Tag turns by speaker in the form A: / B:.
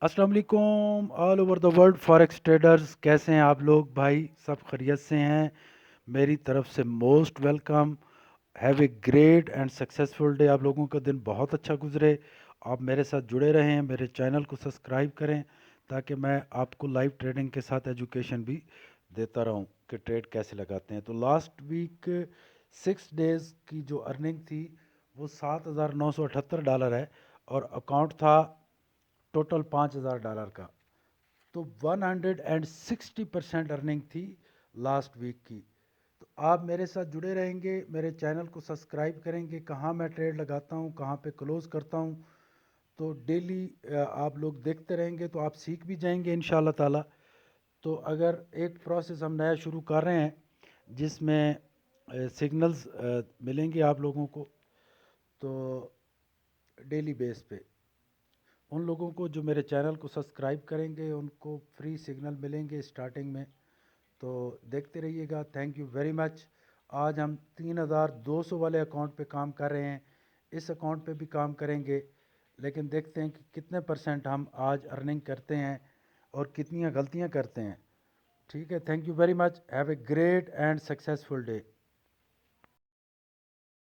A: अस्सलाम वालेकुम all over the world forex traders, कैसे हैं आप लोग भाई? सब खैरियत से हैं? मेरी तरफ से most welcome. Have a great and successful day. आप लोगों का दिन बहुत अच्छा गुजरे। आप मेरे साथ जुड़े रहें, मेरे चैनल को सब्सक्राइब करें ताकि मैं आपको लाइव ट्रेडिंग के साथ एजुकेशन भी देता रहूं कि ट्रेड कैसे लगाते हैं। तो लास्ट वीक 6 डेज़ की जो अर्निंग थी वो $7,978 है, और अकाउंट था टोटल $5,000 का। तो 160% अर्निंग थी लास्ट वीक की। तो आप मेरे साथ जुड़े रहेंगे, मेरे चैनल को सब्सक्राइब करेंगे, कहाँ मैं ट्रेड लगाता हूँ, कहाँ पे क्लोज करता हूँ। तो डेली आप लोग देखते रहेंगे तो आप सीख भी जाएंगे इंशाल्लाह ताला। तो अगर एक प्रोसेस हम नया शुरू कर रहे हैं जिसमें सिग्नल्स मिलेंगे आप लोगों को, तो डेली बेस पे उन लोगों को जो मेरे चैनल को सब्सक्राइब करेंगे उनको फ्री सिग्नल मिलेंगे स्टार्टिंग में। तो देखते रहिएगा। Thank you very much. आज हम 3,200 वाले अकाउंट पे काम कर रहे हैं, इस अकाउंट पे भी काम करेंगे, लेकिन देखते हैं कि कितने परसेंट हम आज अर्निंग करते हैं और कितनी गलतियां करते हैं। ठीक है, thank you very much. Have a great and successful day.